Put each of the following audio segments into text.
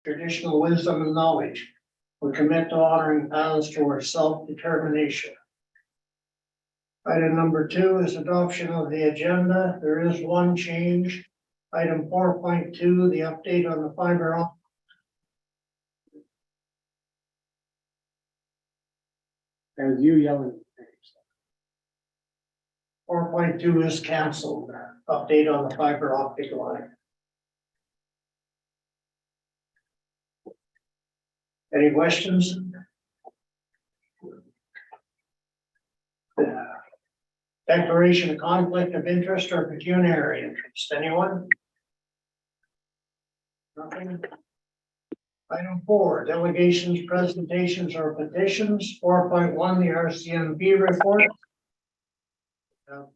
traditional wisdom and knowledge. We commit to honoring paths towards self-determination. Item number 2 is adoption of the agenda. There is one change. Item 4.2, the update on the fiber optic. There's you yelling. 4.2 is canceled. Update on the fiber optic line. Any questions? Declaration of conflict of interest or pecuniary interest. Anyone? Nothing. Item 4, delegations, presentations, or petitions. 4.1, the RCMP report. Of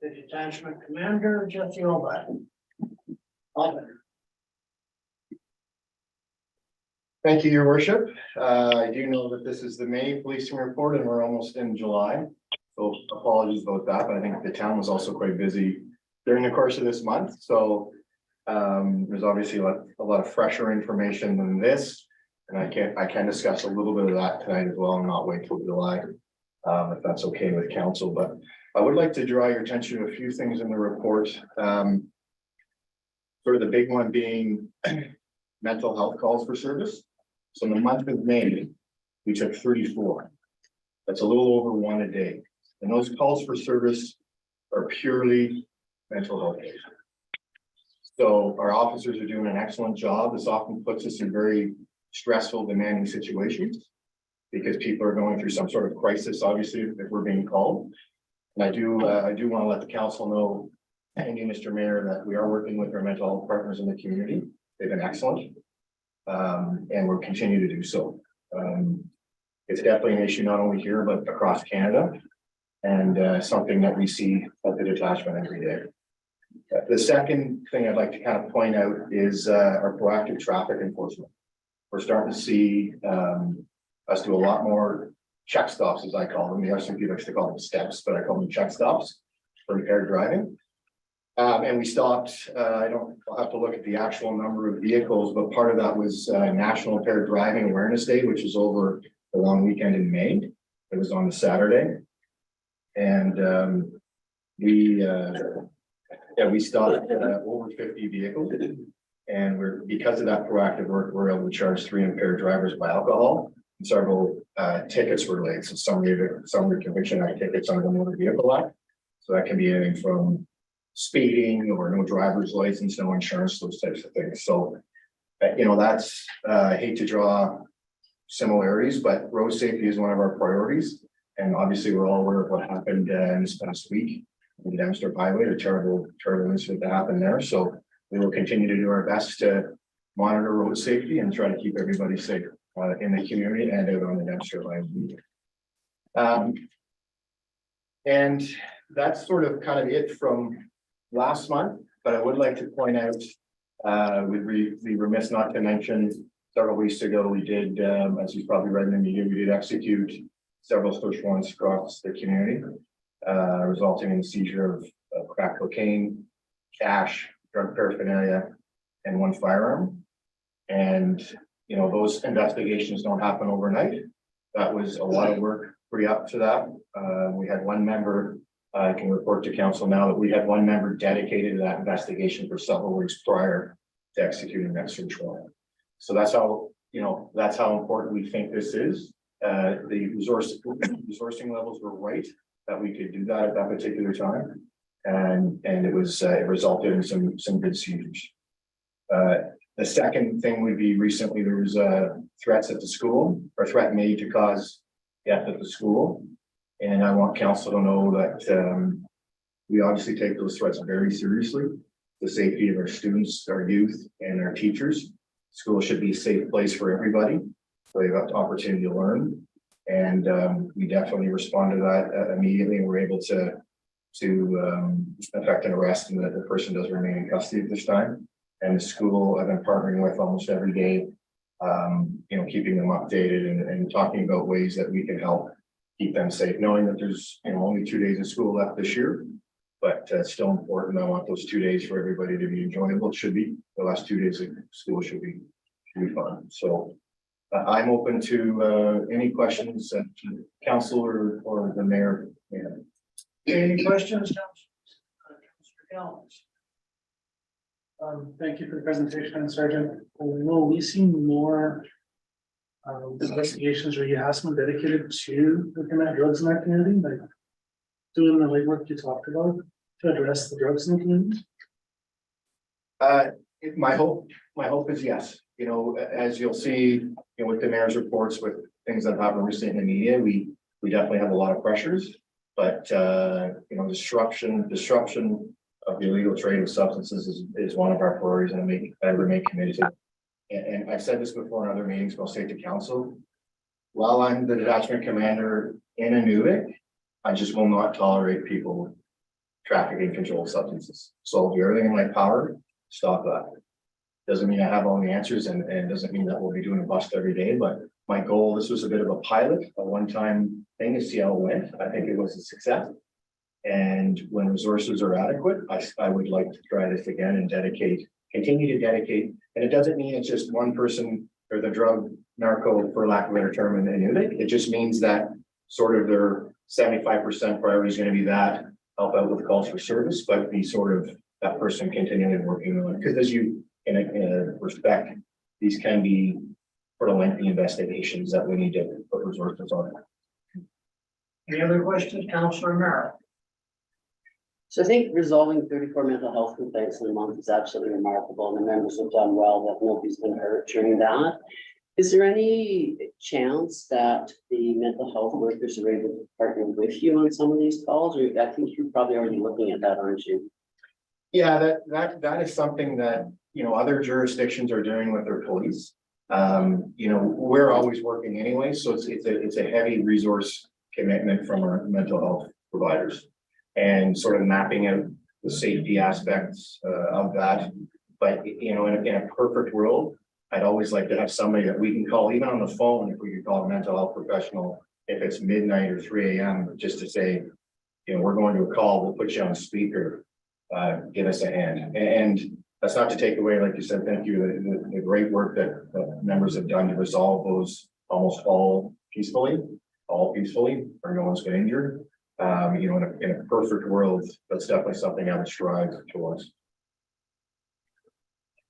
the detachment commander, Jesse Obat. Thank you, Your Worship. I do know that this is the May policing report and we're almost in July. So apologies about that, but I think the town was also quite busy during the course of this month. So there's obviously a lot of fresher information than this. And I can discuss a little bit of that tonight as well and not wait till July, if that's okay with council. But I would like to draw your attention to a few things in the report. Sort of the big one being mental health calls for service. So in the month of May, we took 34. That's a little over 1 a day. And those calls for service are purely mental health cases. So our officers are doing an excellent job. This often puts us in very stressful, demanding situations because people are going through some sort of crisis, obviously, if we're being called. And I do want to let the council know, and you, Mr. Mayor, that we are working with our mental health partners in the community. They've been excellent, and we'll continue to do so. It's definitely an issue not only here, but across Canada, and something that we see at the detachment every day. The second thing I'd like to kind of point out is our proactive traffic enforcement. We're starting to see us do a lot more check stops, as I call them. The RCMP likes to call them steps, but I call them check stops for impaired driving. And we stopped, I'll have to look at the actual number of vehicles, but part of that was National Impaired Driving Awareness Day, which is over the long weekend in May. It was on the Saturday. And we stopped over 50 vehicles. And because of that proactive work, we're able to charge 3 impaired drivers by alcohol. And several tickets were laid. So some conviction act tickets under the Motor Vehicle Act. So that can be anything from speeding or no driver's license, no insurance, those types of things. So, that's, I hate to draw similarities, but road safety is one of our priorities. And obviously we're all aware of what happened in this past week on the Dempster Highway, the terrible incident that happened there. So we will continue to do our best to monitor road safety and try to keep everybody safe in the community and out on the Dempster Highway. And that's sort of kind of it from last month, but I would like to point out, we'd be remiss not to mention several weeks ago, we did, as you've probably read in the media, we did execute several search warrants across the community, resulting in the seizure of crack cocaine, cash, drug paraphernalia, and 1 firearm. And, those investigations don't happen overnight. That was a lot of work pre-up to that. We had one member, I can report to council now that we had one member dedicated to that investigation for several weeks prior to executing that search warrant. So that's how important we think this is. The resourcing levels were right that we could do that at that particular time. And it resulted in some good seizures. The second thing would be recently there was threats at the school, or threat made to cause death at the school. And I want council to know that we obviously take those threats very seriously. The safety of our students, our youth, and our teachers. School should be a safe place for everybody, so they've got the opportunity to learn. And we definitely respond to that immediately, and we're able to effect an arrest, and that the person does remain in custody at this time. And the school I've been partnering with almost every day, keeping them updated and talking about ways that we can help keep them safe, knowing that there's only 2 days of school left this year, but it's still important. I want those 2 days for everybody to be enjoyable. It should be the last 2 days of school should be be fun. So I'm open to any questions that council or the mayor may have. Any questions, Councilor Collins? Thank you for the presentation, Sergeant. Will we see more investigations or harassment dedicated to looking at drugs in our community, like doing the legwork you talked about to address the drugs in the community? My hope is yes. You know, as you'll see, you know, with the mayor's reports, with things that have happened recently in the media, we definitely have a lot of pressures. But you know, disruption of the illegal trade of substances is one of our priorities, and I remain committed to. And I've said this before in other meetings, but I'll say it to council. While I'm the detachment commander in Inuvik, I just will not tolerate people trafficking controlled substances. So I'll do everything in my power to stop that. Doesn't mean I have all the answers, and doesn't mean that we'll be doing a bust every day, but my goal, this was a bit of a pilot, a one-time thing to see how it went. I think it was a success. And when resources are adequate, I would like to try this again and continue to dedicate. And it doesn't mean it's just one person or the drug narco, for lack of a better term, in Inuvik. It just means that sort of their 75% priority is going to be that, help out with calls for service, but be sort of that person continuing working on it. Because as you, in a respect, these can be sort of lengthy investigations that we need to put resources on. Any other questions, Councilor Merrill? So I think resolving 34 mental health complaints in a month is absolutely remarkable, and the members have done well, that nobody's been hurt during that. Is there any chance that the mental health workers are able to partner with you on some of these calls? Or I think you're probably already looking at that, aren't you? Yeah, that is something that, you know, other jurisdictions are doing with their police. You know, we're always working anyway, so it's a heavy resource commitment from our mental health providers, and sort of mapping out the safety aspects of that. But you know, in a perfect world, I'd always like to have somebody that we can call, even on the phone, if we could call a mental health professional, if it's midnight or 3 a.m., just to say, you know, we're going to a call, we'll put you on speaker, give us a hand. And that's not to take away, like you said, thank you, the great work that members have done to resolve those almost all peacefully, or no one's been injured. You know, in a perfect world, that's definitely something I would strive towards.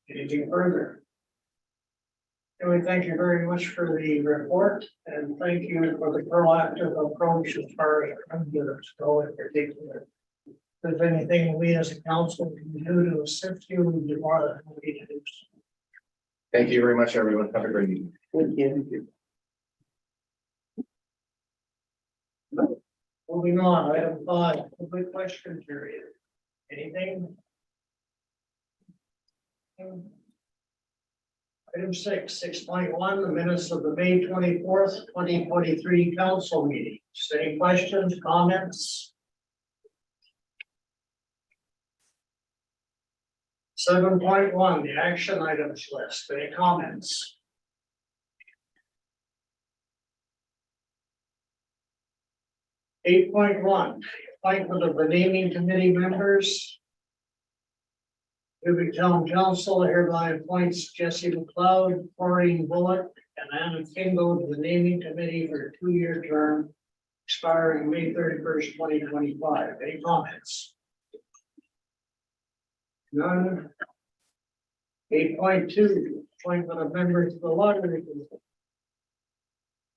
Anything further? And we thank you very much for the report, and thank you for the proactive approach as far as regulars go in particular. If there's anything we as a council can do to assist you, we'd be more than happy to do so. Thank you very much, everyone. Have a great evening. Thank you. Moving on, item 5, public question period. Anything? Item 6.1, the minutes of the May 24th, 2023 council meeting. Any questions, comments? 7.1, the action items list. Any comments? Eight point one, appointment of the naming committee members. Inuvik Town Council hereby appoints Jesse McLeod, Maureen Bullock, and Anna Kingo to the naming committee for a 2-year term expiring May 31st, 2025. Any comments? None. 8.2, appointment of members of the lottery committee.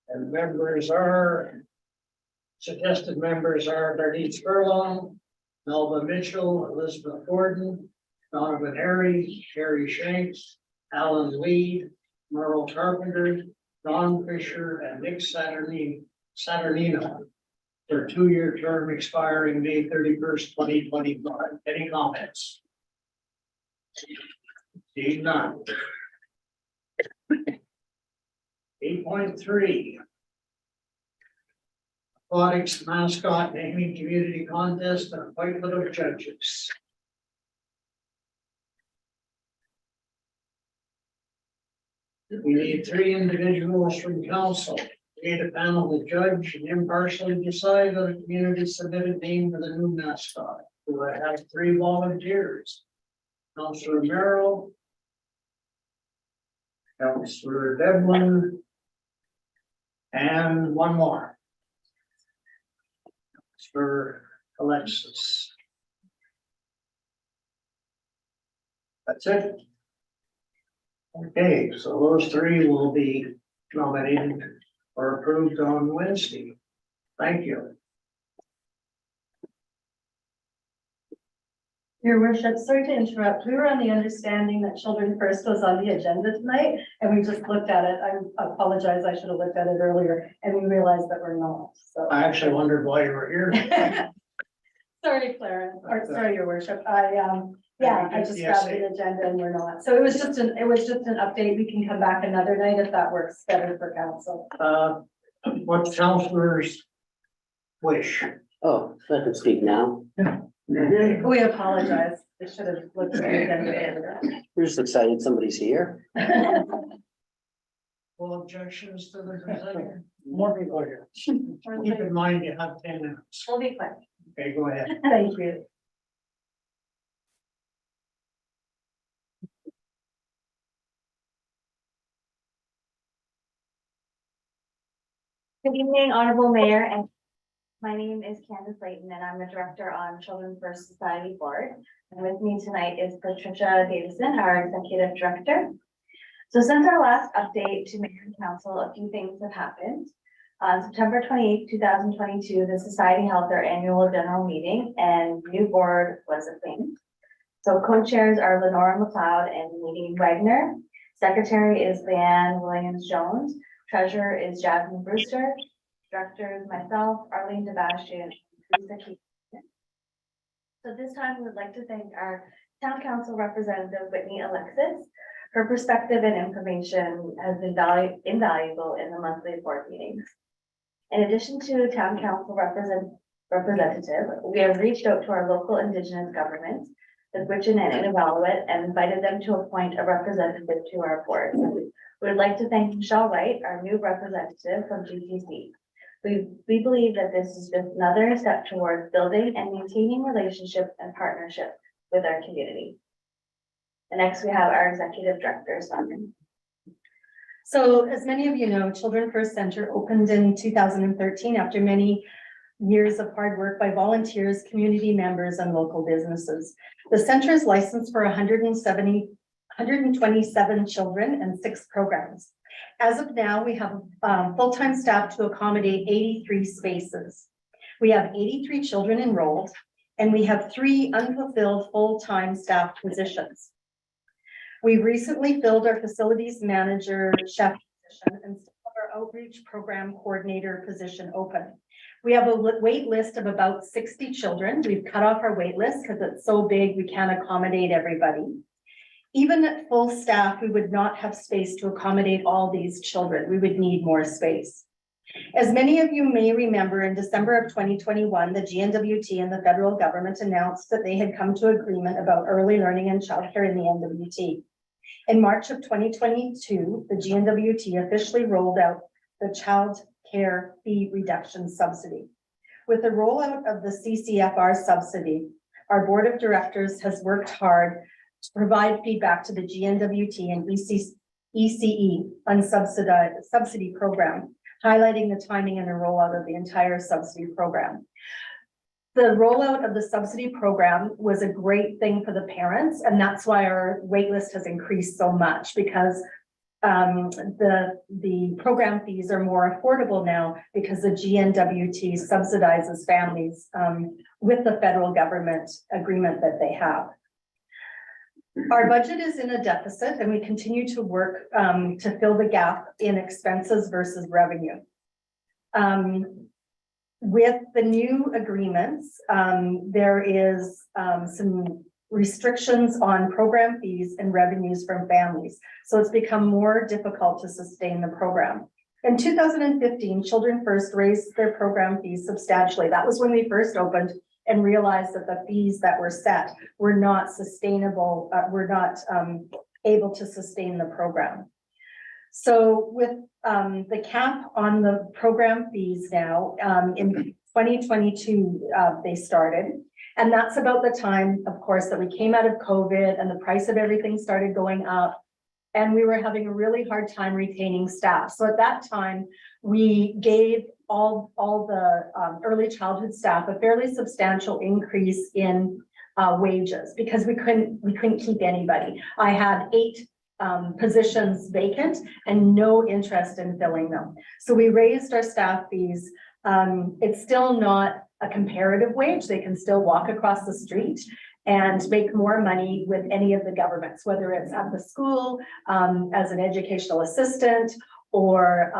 And members are, suggested members are Bernice Furlong, Melba Mitchell, Elizabeth Gordon, Donovan Harry, Sherry Shanks, Alan Lee, Merle Carpenter, Don Fisher, and Nick Saturnino for a 2-year term expiring May 31st, 2025. Any comments? Seeing none. 8.3. Aquatics mascot naming community contest and appointment of judges. We need 3 individuals from council. Create a panel to judge and impartially decide on a community submitted name for the new mascot. Do I have 3 volunteers? Councilor Merrill, Councillor Devlin. And one more. For Alexis. That's it. Okay, so those three will be nominated or approved on Wednesday. Thank you. Your worship, sorry to interrupt. We were on the understanding that Children First was on the agenda tonight, and we just looked at it. I apologize, I should have looked at it earlier, and we realized that we're not, so. I actually wondered why you were here. Sorry, Clarence, or sorry, your worship. Yeah, I just grabbed the agenda and we're not. So it was just an update. We can come back another night if that works better for council. What councillors wish? Oh, so I can speak now. We apologize. I should have looked at the agenda. We're just excited somebody's here. Full objections to the decision? More people here. Keep in mind you have 10 minutes. We'll be quick. Okay, go ahead. Thank you. Good evening, Honorable Mayor, and my name is Candace Layton, and I'm the Director on Children First Society Board. And with me tonight is Patricia Davison, our Executive Director. So since our last update to Mayor and Council, a few things have happened. On September 28, 2022, the Society held their annual general meeting and new board was acclaimed. So co-chairs are Lenora McLeod and Nadine Wagner. Secretary is Leanne Williams-Jones. Treasurer is Jasmine Brewster. Director is myself, Arlene Debastian, and Teresa Keaton. So this time we would like to thank our Town Council Representative Whitney Alexis. Her perspective and information has been invaluable in the monthly board meetings. In addition to Town Council representative, we have reached out to our local Indigenous governments, the Gwich'in and Inuvialuit, and invited them to appoint a representative to our board. We would like to thank Michelle Wright, our new representative from GTC. We believe that this is just another step towards building and maintaining relationships and partnership with our community. And next we have our executive director, Simon. So as many of you know, Children First Center opened in 2013 after many years of hard work by volunteers, community members, and local businesses. The center is licensed for 127 children and 6 programs. As of now, we have full-time staff to accommodate 83 spaces. We have 83 children enrolled, and we have 3 unfulfilled full-time staff positions. We recently filled our facilities manager chef position and still have our outreach program coordinator position open. We have a wait list of about 60 children. We've cut off our wait list because it's so big we can't accommodate everybody. Even at full staff, we would not have space to accommodate all these children. We would need more space. As many of you may remember, in December of 2021, the GNWT and the federal government announced that they had come to agreement about early learning and childcare in the NWT. In March of 2022, the GNWT officially rolled out the child care fee reduction subsidy. With the rollout of the CCFR subsidy, our board of directors has worked hard to provide feedback to the GNWT and ECE unsubsidized subsidy program, highlighting the timing and the rollout of the entire subsidy program. The rollout of the subsidy program was a great thing for the parents, and that's why our wait list has increased so much, because the program fees are more affordable now because the GNWT subsidizes families with the federal government agreement that they have. Our budget is in a deficit, and we continue to work to fill the gap in expenses versus revenue. With the new agreements, there is some restrictions on program fees and revenues from families. So it's become more difficult to sustain the program. In 2015, Children First raised their program fees substantially. That was when we first opened and realized that the fees that were set were not sustainable, were not able to sustain the program. So with the cap on the program fees now, in 2022, they started. And that's about the time, of course, that we came out of COVID and the price of everything started going up. And we were having a really hard time retaining staff. So at that time, we gave all the early childhood staff a fairly substantial increase in wages because we couldn't keep anybody. I had 8 positions vacant and no interest in filling them. So we raised our staff fees. It's still not a comparative wage. They can still walk across the street and make more money with any of the governments, whether it's at the school, as an educational assistant, or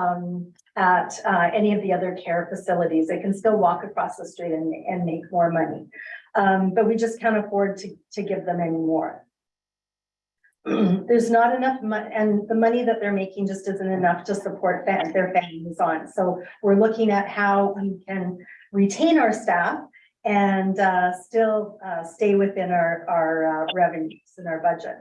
at any of the other care facilities. They can still walk across the street and make more money. But we just can't afford to give them any more. There's not enough money, and the money that they're making just isn't enough to support their families on. So we're looking at how we can retain our staff and still stay within our revenues and our budget.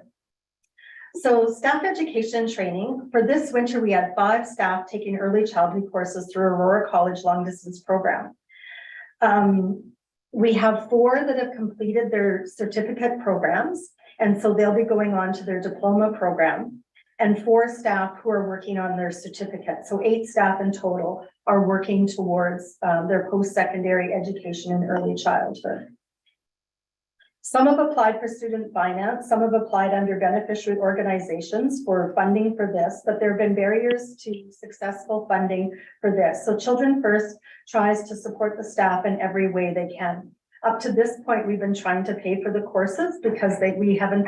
So staff education training, for this winter, we had 5 staff taking early childhood courses through Aurora College long distance program. We have 4 that have completed their certificate programs, and so they'll be going on to their diploma program, and 4 staff who are working on their certificate. So 8 staff in total are working towards their post-secondary education in early childhood. Some have applied for student finance, some have applied under beneficiary organizations for funding for this, but there have been barriers to successful funding for this. So Children First tries to support the staff in every way they can. Up to this point, we've been trying to pay for the courses because we haven't,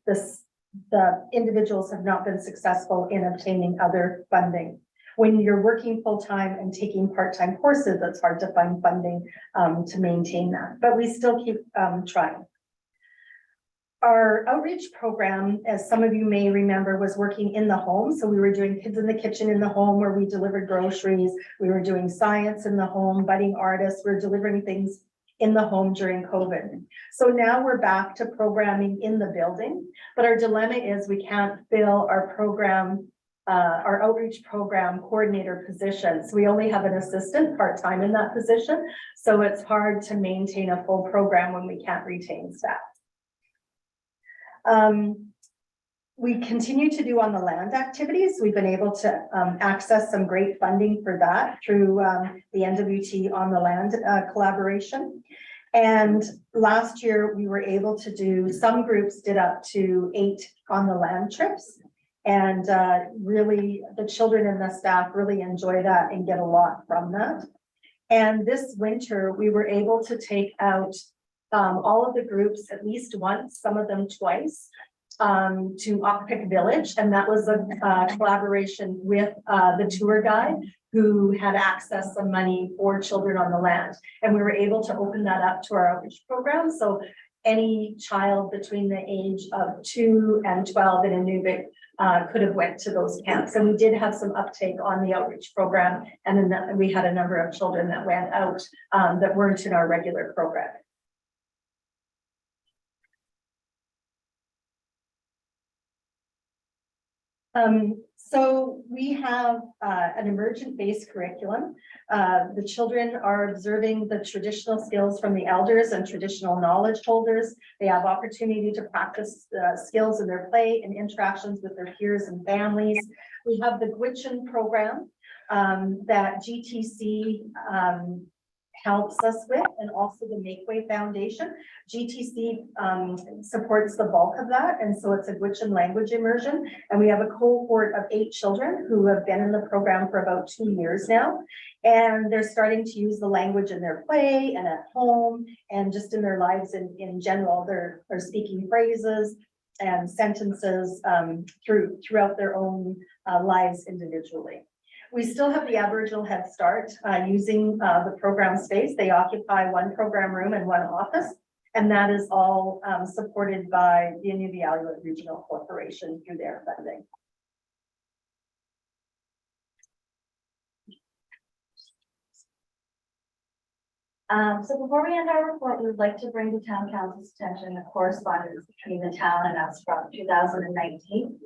the individuals have not been successful in obtaining other funding. When you're working full-time and taking part-time courses, it's hard to find funding to maintain that, but we still keep trying. Our outreach program, as some of you may remember, was working in the home. So we were doing Kids in the Kitchen in the home where we delivered groceries. We were doing science in the home, budding artists. We're delivering things in the home during COVID. So now we're back to programming in the building, but our dilemma is we can't fill our program, our outreach program coordinator position. So we only have an assistant part-time in that position. So it's hard to maintain a full program when we can't retain staff. We continue to do on the land activities. We've been able to access some great funding for that through the NWT on the land collaboration. And last year we were able to do, some groups did up to 8 on the land trips. And really the children and the staff really enjoy that and get a lot from that. And this winter we were able to take out all of the groups at least once, some of them twice, to Okpik Village. And that was a collaboration with the tour guide who had access some money for children on the land. And we were able to open that up to our outreach program. So any child between the age of 2 and 12 in Inuvik could have went to those camps. And we did have some uptake on the outreach program. And then we had a number of children that went out that weren't in our regular program. So we have an emergent-based curriculum. The children are observing the traditional skills from the elders and traditional knowledge holders. They have opportunity to practice skills in their play and interactions with their peers and families. We have the Gwitchin program that GTC helps us with, and also the Makeway Foundation. GTC supports the bulk of that, and so it's a Gwitchin language immersion. And we have a cohort of 8 children who have been in the program for about 2 years now. And they're starting to use the language in their play and at home and just in their lives in general. They're speaking phrases and sentences throughout their own lives individually. We still have the Aboriginal Head Start using the program space. They occupy 1 program room and 1 office, and that is all supported by the Inuvik Regional Corporation through their funding. So before we end our report, we would like to bring to town council's attention the correspondence between the town and us from 2019.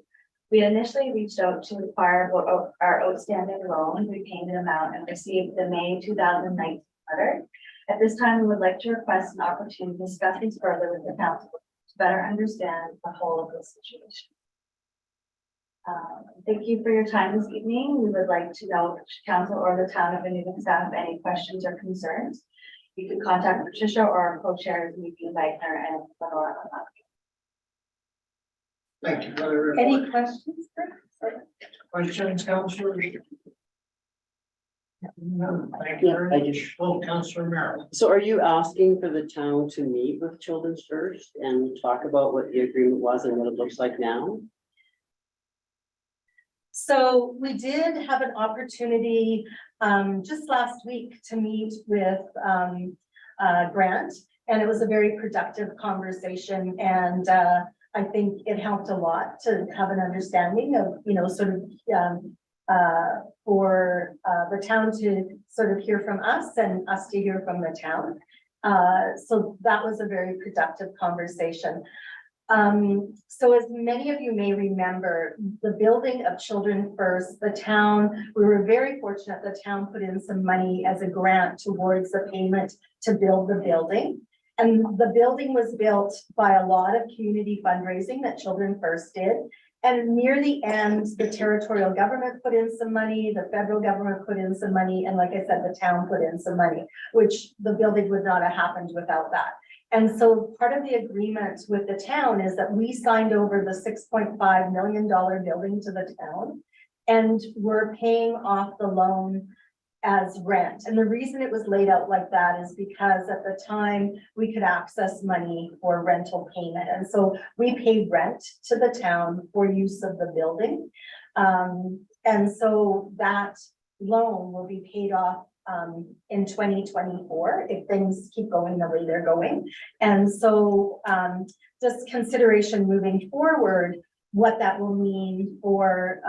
We initially reached out to inquire about our outstanding loan, repayment amount, and received the May 2019 letter. At this time, we would like to request an opportunity to discuss these further with the council to better understand the whole of the situation. Thank you for your time this evening. We would like to know if council or the town of Inuvik staff have any questions or concerns. You can contact Patricia or our co-chairs, Meeting Wagner and Lenora. Thank you for the report. Any questions? Questions, Councilor? No, thank you very much. Oh, Councilor Merrill. So are you asking for the town to meet with Children's First and talk about what the agreement was and what it looks like now? So we did have an opportunity just last week to meet with Grant, and it was a very productive conversation. And I think it helped a lot to have an understanding of, you know, sort of for the town to sort of hear from us and us to hear from the town. So that was a very productive conversation. So as many of you may remember, the building of Children First, the town, we were very fortunate the town put in some money as a grant towards the payment to build the building. And the building was built by a lot of community fundraising that Children First did. And near the end, the territorial government put in some money, the federal government put in some money, and like I said, the town put in some money, which the building would not have happened without that. And so part of the agreement with the town is that we signed over the $6.5 million building to the town, and we're paying off the loan as rent. And the reason it was laid out like that is because at the time we could access money for rental payment. And so we paid rent to the town for use of the building. And so that loan will be paid off in 2024 if things keep going the way they're going. And so just consideration moving forward, what that will mean for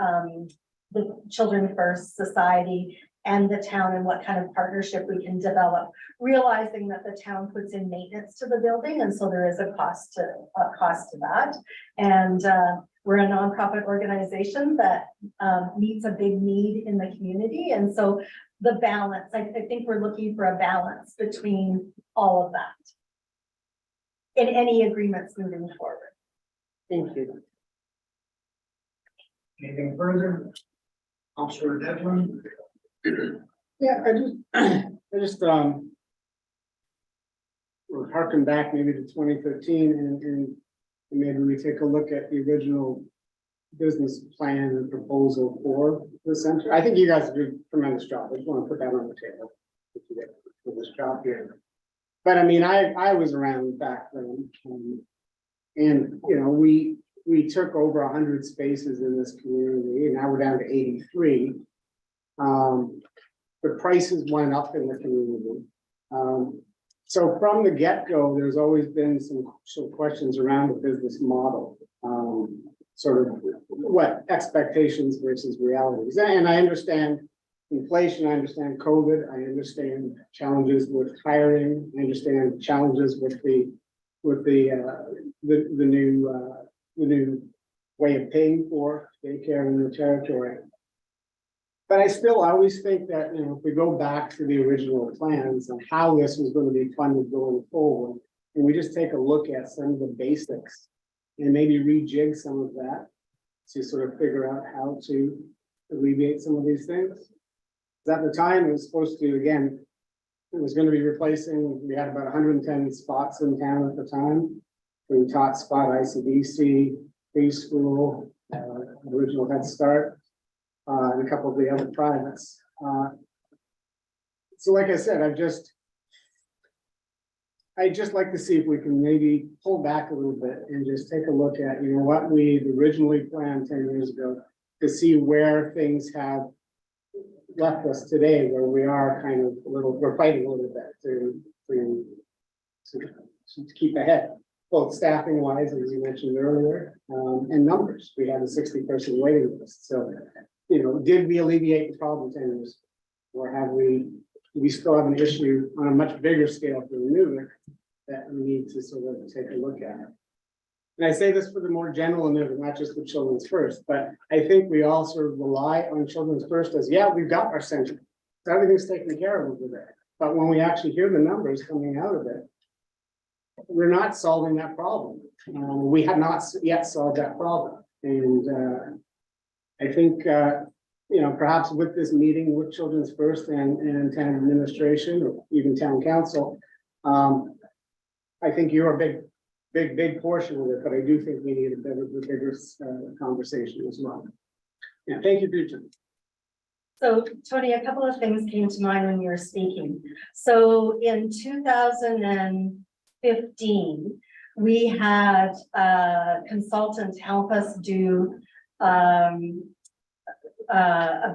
the Children First Society and the town, and what kind of partnership we can develop, realizing that the town puts in maintenance to the building, and so there is a cost to that. And we're a nonprofit organization that meets a big need in the community, and so the balance, I think we're looking for a balance between all of that in any agreements moving forward. Thank you. Anything further? Councilor Devlin? Yeah, I just we'll harken back maybe to 2013 and maybe we take a look at the original business plan and proposal for the center. I think you guys did a tremendous job. I just want to put that on the table for this job here. But I mean, I was around back then, and you know, we took over 100 spaces in this community, and now we're down to 83. The prices went up in the community. So from the get-go, there's always been some questions around the business model, sort of what expectations versus realities. And I understand inflation, I understand COVID, I understand challenges with hiring, I understand challenges with the new way of paying for daycare in the territory. But I still always think that, you know, if we go back to the original plans and how this was going to be funded going forward, and we just take a look at some of the basics and maybe rejig some of that to sort of figure out how to alleviate some of these things. At the time, it was supposed to, again, it was going to be replacing, we had about 110 spots in town at the time. We taught spot ICDC, preschool, original Head Start, and a couple of the other privates. So like I said, I'd just like to see if we can maybe pull back a little bit and just take a look at, you know, what we originally planned 10 years ago to see where things have left us today, where we are kind of we're fighting a little bit to keep ahead, both staffing wise, as you mentioned earlier, and numbers. We had a 60-person waiting list. So, you know, did we alleviate the problem 10 years, or have we still have an issue on a much bigger scale for Inuvik that we need to sort of take a look at? And I say this for the more general Inuvik, not just with Children's First, but I think we all sort of rely on Children's First as, yeah, we've got our center, so everything's taken care of over there. But when we actually hear the numbers coming out of it, we're not solving that problem. We have not yet solved that problem. And I think, perhaps with this meeting with Children's First and town administration or even town council, I think you're a big portion of it, but I do think we need a bigger conversation as well. Yeah, thank you for your time. So Tony, a couple of things came to mind when you were speaking. So in 2015, we had a consultant help us do a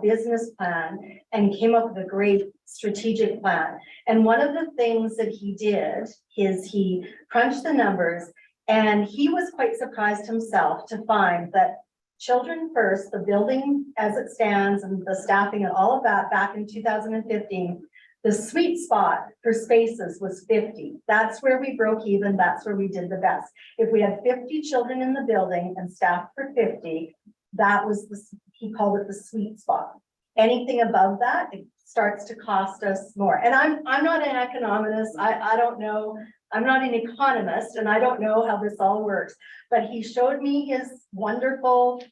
business plan and came up with a great strategic plan. And one of the things that he did is he crunched the numbers, and he was quite surprised himself to find that Children First, the building as it stands and the staffing and all of that back in 2015, the sweet spot for spaces was 50. That's where we broke even. That's where we did the best. If we had 50 children in the building and staffed for 50, that was he called it the sweet spot. Anything above that, it starts to cost us more. And I'm not an economist. I don't know. I'm not an economist, and I don't know how this all works. But he showed me his wonderful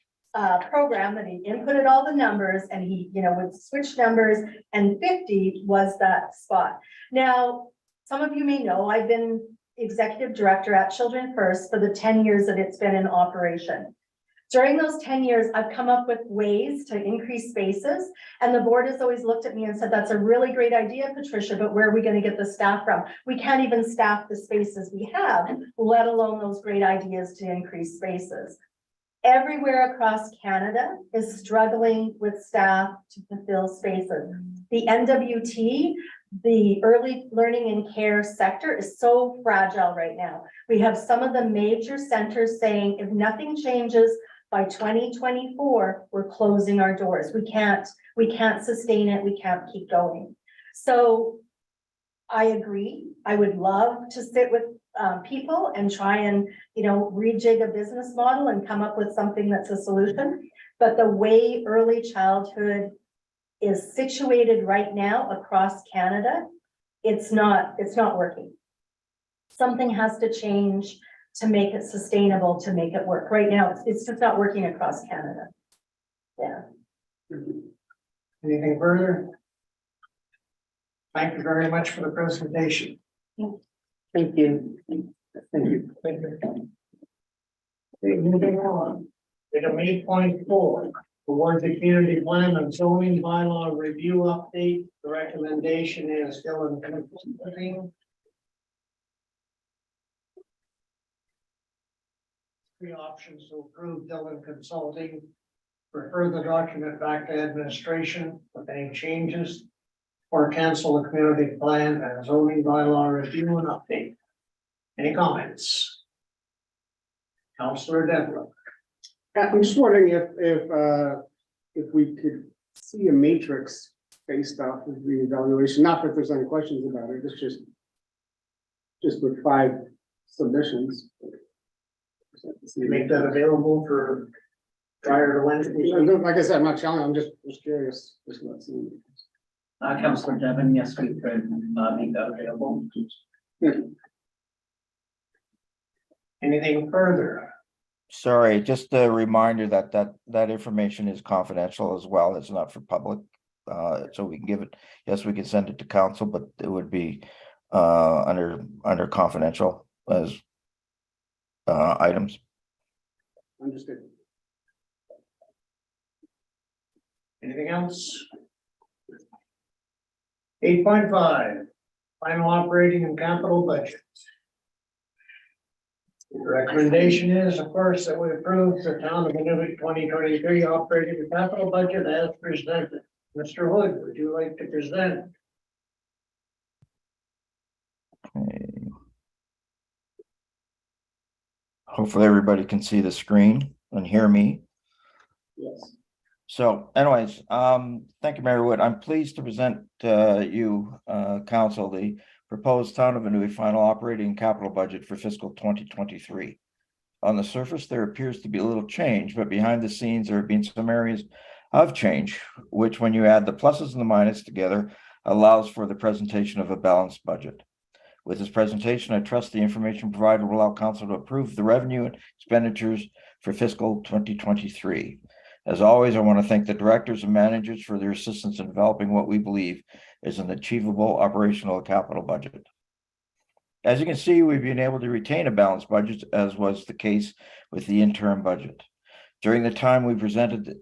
program that he inputted all the numbers, and he, would switch numbers, and 50 was that spot. Now, some of you may know I've been executive director at Children First for the 10 years that it's been in operation. During those 10 years, I've come up with ways to increase spaces, and the board has always looked at me and said, that's a really great idea, Patricia, but where are we going to get the staff from? We can't even staff the spaces we have, let alone those great ideas to increase spaces. Everywhere across Canada is struggling with staff to fulfill spaces. The NWT, the early learning and care sector, is so fragile right now. We have some of the major centers saying if nothing changes by 2024, we're closing our doors. We can't sustain it. We can't keep going. So I agree. I would love to sit with people and try and, rejig a business model and come up with something that's a solution. But the way early childhood is situated right now across Canada, it's not working. Something has to change to make it sustainable, to make it work. Right now, it's just not working across Canada. Yeah. Anything further? Thank you very much for the presentation. Thank you. Thank you. Thank you. Okay, moving on. Item 8.4, award the community plan and zoning bylaw review update. The recommendation is still in consulting. Three options to approve Dillon Consulting. Refer the document back to administration with any changes, or cancel the community plan and zoning bylaw review and update. Any comments? Councillor Devlin. I'm just wondering if we could see a matrix based off of the evaluation, not that there's any questions about it, it's just with 5 submissions. Make that available for prior to Wednesday. Like I said, I'm not challenging, I'm just curious. Councillor Devon, yes, we could make that available. Anything further? Sorry, just a reminder that information is confidential as well. It's not for public. So we can give it, yes, we can send it to council, but it would be under confidential as items. Understood. Anything else? 8.5, final operating and capital budget. The recommendation is, of course, that we approve the town of Inuvik 2023 operating and capital budget as presented. Mr. Hood, would you like to present? Okay. Hopefully everybody can see the screen and hear me. Yes. So anyways, thank you, Mary Wood. I'm pleased to present you, council, the proposed town of Inuvik final operating capital budget for fiscal 2023. On the surface, there appears to be a little change, but behind the scenes, there have been some areas of change, which when you add the pluses and the minuses together, allows for the presentation of a balanced budget. With this presentation, I trust the information provided will allow council to approve the revenue and expenditures for fiscal 2023. As always, I want to thank the directors and managers for their assistance in developing what we believe is an achievable operational capital budget. As you can see, we've been able to retain a balanced budget, as was the case with the interim budget. During the time we presented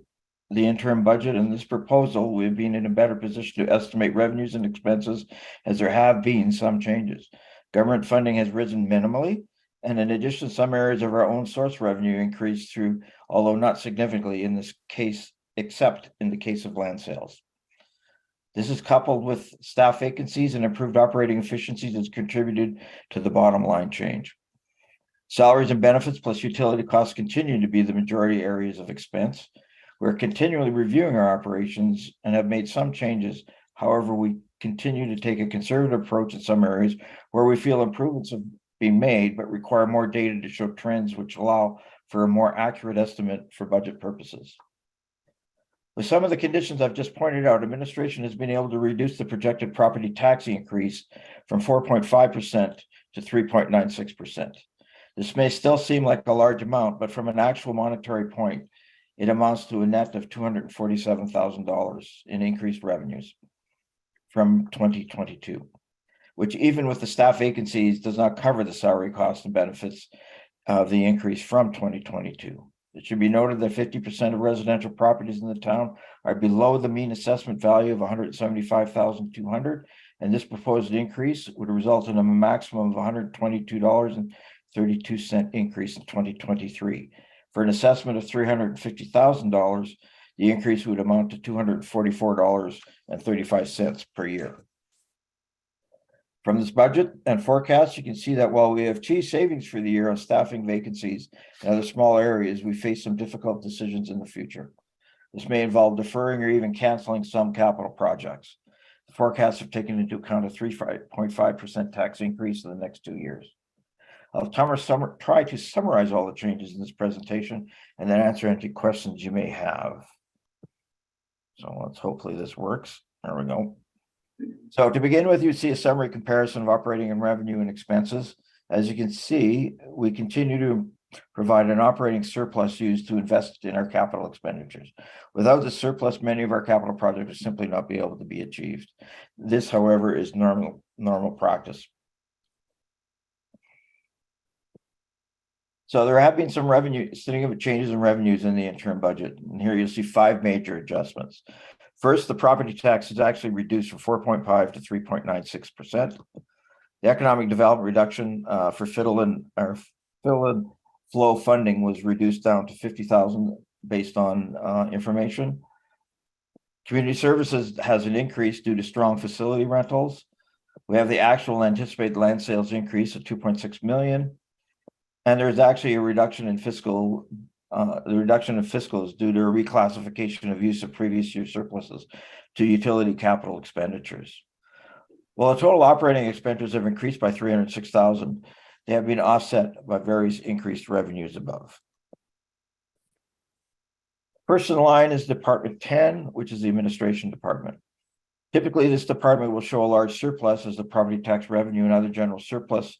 the interim budget and this proposal, we've been in a better position to estimate revenues and expenses, as there have been some changes. Government funding has risen minimally, and in addition, some areas of our own source revenue increased through, although not significantly in this case, except in the case of land sales. This is coupled with staff vacancies and improved operating efficiencies has contributed to the bottom line change. Salaries and benefits plus utility costs continue to be the majority areas of expense. We're continually reviewing our operations and have made some changes. However, we continue to take a conservative approach in some areas where we feel improvements have been made, but require more data to show trends which allow for a more accurate estimate for budget purposes. With some of the conditions I've just pointed out, administration has been able to reduce the projected property tax increase from 4.5% to 3.96%. This may still seem like a large amount, but from an actual monetary point, it amounts to a net of $247,000 in increased revenues from 2022, which even with the staff vacancies does not cover the salary costs and benefits of the increase from 2022. It should be noted that 50% of residential properties in the town are below the mean assessment value of $175,200, and this proposed increase would result in a maximum of $122.32 increase in 2023. For an assessment of $350,000, the increase would amount to $244.35 per year. From this budget and forecast, you can see that while we have achieved savings for the year on staffing vacancies and other small areas, we face some difficult decisions in the future. This may involve deferring or even canceling some capital projects. The forecasts have taken into account a 3.5% tax increase in the next 2 years. I'll try to summarize all the changes in this presentation and then answer any questions you may have. So let's hopefully this works. There we go. So to begin with, you see a summary comparison of operating and revenue and expenses. As you can see, we continue to provide an operating surplus used to invest in our capital expenditures. Without the surplus, many of our capital projects will simply not be able to be achieved. This, however, is normal practice. So there have been some significant changes in revenues in the interim budget. And here you'll see 5 major adjustments. First, the property tax is actually reduced from 4.5 to 3.96%. The economic development reduction for fill and flow funding was reduced down to $50,000 based on information. Community services has an increase due to strong facility rentals. We have the actual anticipated land sales increase of $2.6 million. And there's actually a reduction in fiscal. The reduction in fiscal is due to a reclassification of use of previous year surpluses to utility capital expenditures. While the total operating expenditures have increased by $306,000, they have been offset by various increased revenues above. First in line is Department 10, which is the administration department. Typically, this department will show a large surplus as the property tax revenue and other general surplus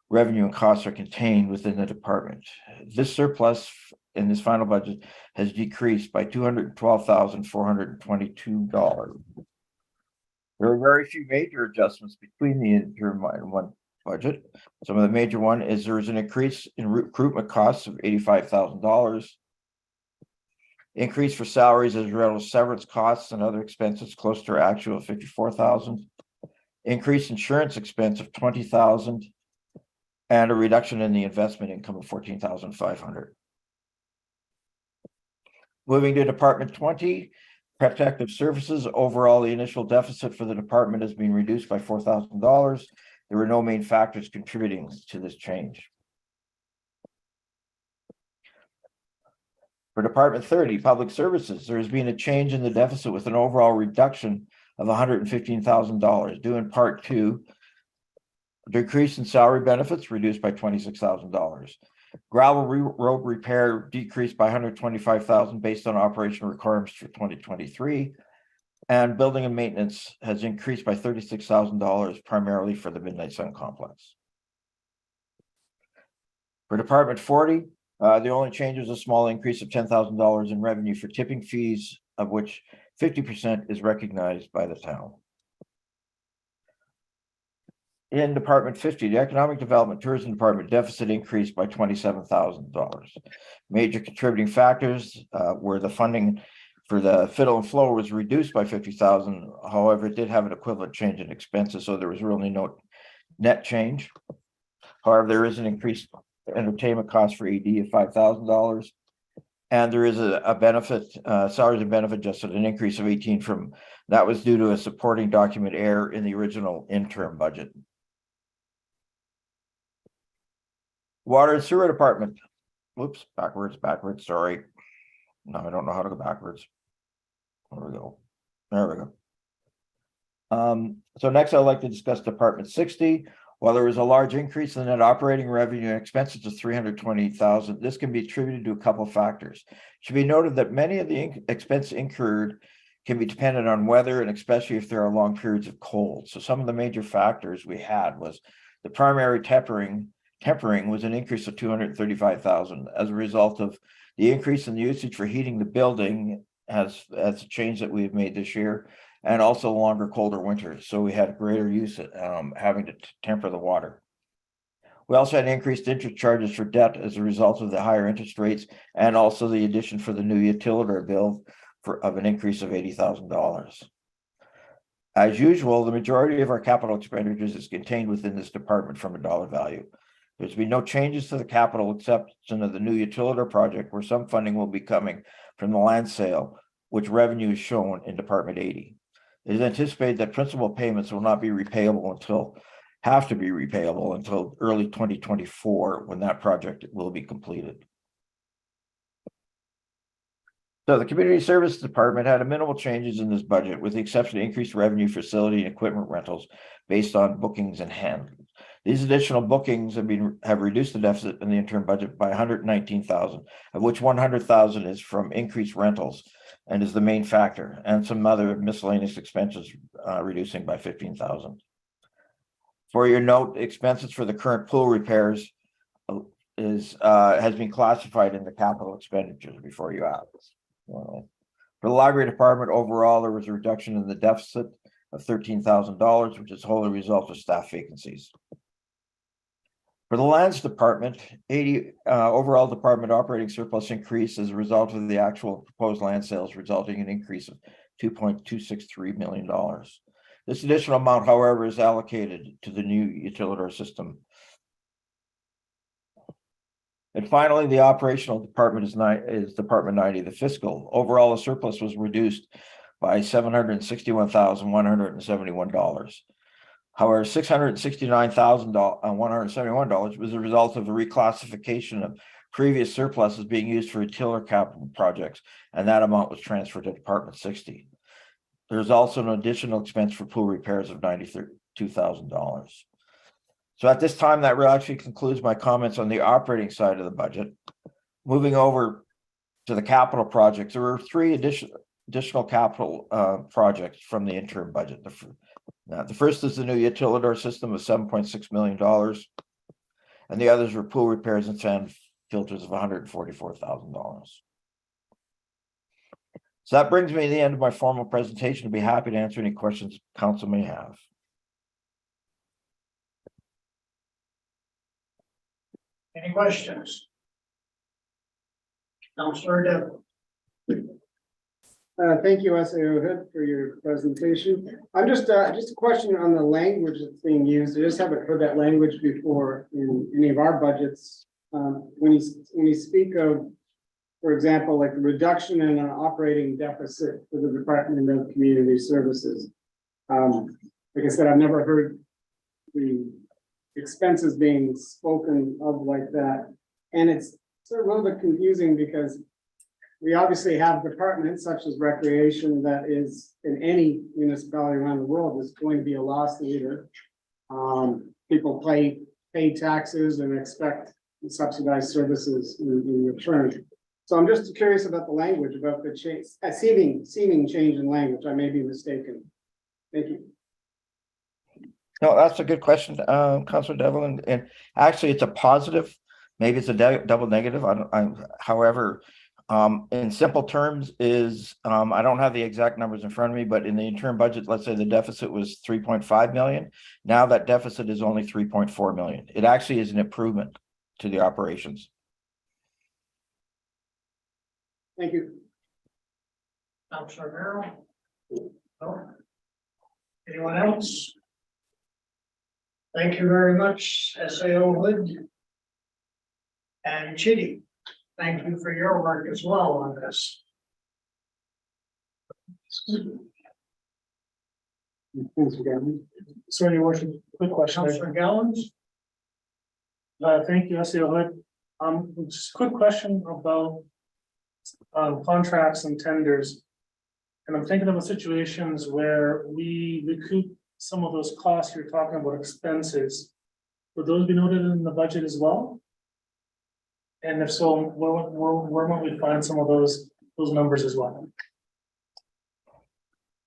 revenue and costs are contained within the department. This surplus in this final budget has decreased by $212,422. There are very few major adjustments between the interim and one budget. Some of the major one is there is an increase in recruitment costs of $85,000. Increase for salaries as well as severance costs and other expenses close to our actual of $54,000. Increase insurance expense of $20,000. And a reduction in the investment income of $14,500. Moving to Department 20, protective services. Overall, the initial deficit for the department has been reduced by $4,000. There were no main factors contributing to this change. For Department 30, public services, there has been a change in the deficit with an overall reduction of $115,000, due in part to decrease in salary benefits reduced by $26,000. Gravel road repair decreased by $125,000 based on operational requirements for 2023. And building and maintenance has increased by $36,000 primarily for the Midnight Sun Complex. For Department 40, The only change was a small increase of $10,000 in revenue for tipping fees, of which 50% is recognized by the town. In Department 50, the Economic Development Tourism Department deficit increased by $27,000. Major contributing factors were the funding for the fiddle and flow was reduced by $50,000. However, it did have an equivalent change in expenses, so there was really no net change. However, there is an increased entertainment cost for ED of $5,000. And there is a benefit, salaries and benefit adjusted, an increase of 18 from, that was due to a supporting document error in the original interim budget. Water and Sewer Department. Whoops, backwards, sorry. No, I don't know how to go backwards. There we go. There we go. So next I'd like to discuss Department 60. While there was a large increase in net operating revenue and expenses of $320,000, this can be attributed to a couple of factors. It should be noted that many of the expenses incurred can be dependent on weather, and especially if there are long periods of cold. So some of the major factors we had was the primary tempering was an increase of $235,000 as a result of the increase in the usage for heating the building as a change that we've made this year, and also longer, colder winters. So we had greater use having to temper the water. We also had increased interest charges for debt as a result of the higher interest rates, and also the addition for the new utility bill of an increase of $80,000. As usual, the majority of our capital expenditures is contained within this department from a dollar value. There's been no changes to the capital exception of the new utility project, where some funding will be coming from the land sale, which revenue is shown in Department 80. It is anticipated that principal payments will not be repayable until early 2024, when that project will be completed. So the Community Service Department had a minimal changes in this budget, with the exception of increased revenue, facility, and equipment rentals based on bookings and handles. These additional bookings have reduced the deficit in the interim budget by $119,000, of which $100,000 is from increased rentals and is the main factor, and some other miscellaneous expenses reducing by $15,000. For your note, expenses for the current pool repairs has been classified in the capital expenditures before you ask. For the library department, overall, there was a reduction in the deficit of $13,000, which is wholly a result of staff vacancies. For the lands department, overall department operating surplus increase as a result of the actual proposed land sales, resulting in an increase of $2.263 million. This additional amount, however, is allocated to the new utility system. And finally, the operational department is Department 90, the fiscal. Overall, the surplus was reduced by $761,171. However, $669,171 was a result of the reclassification of previous surpluses being used for utility capital projects, and that amount was transferred to Department 60. There's also an additional expense for pool repairs of $92,000. So at this time, that actually concludes my comments on the operating side of the budget. Moving over to the capital projects, there were three additional capital projects from the interim budget. The first is the new utility system of $7.6 million, and the others were pool repairs and sand filters of $144,000. So that brings me to the end of my formal presentation. I'd be happy to answer any questions council may have. Any questions? Councilor Devlin. Thank you, S.A.O. Hood, for your presentation. I'm just a question on the language that's being used. I just haven't heard that language before in any of our budgets. When you speak of, for example, like the reduction in an operating deficit for the Department of Community Services. Like I said, I've never heard the expenses being spoken of like that. And it's sort of a little bit confusing because we obviously have departments such as recreation that is in any municipality around the world is going to be a loss leader. People pay taxes and expect subsidized services in return. So I'm just curious about the language, about the change, seeming change in language. I may be mistaken. Thank you. No, that's a good question, Councilor Devlin. And actually, it's a positive maybe it's a double negative. However, in simple terms is, I don't have the exact numbers in front of me, but in the interim budget, let's say the deficit was 3.5 million. Now that deficit is only 3.4 million. It actually is an improvement to the operations. Thank you. Councilor Merrill? No? Anyone else? Thank you very much, SAO Hood. And Chitty, thank you for your work as well on this. Thanks again. Sorry, Your Worship, quick question. Councilor Gallons? Thank you, SEO Hood. Just a quick question about contracts and tenders. And I'm thinking about situations where we recoup some of those costs you're talking about, expenses. Would those be noted in the budget as well? And if so, where might we find some of those numbers as well?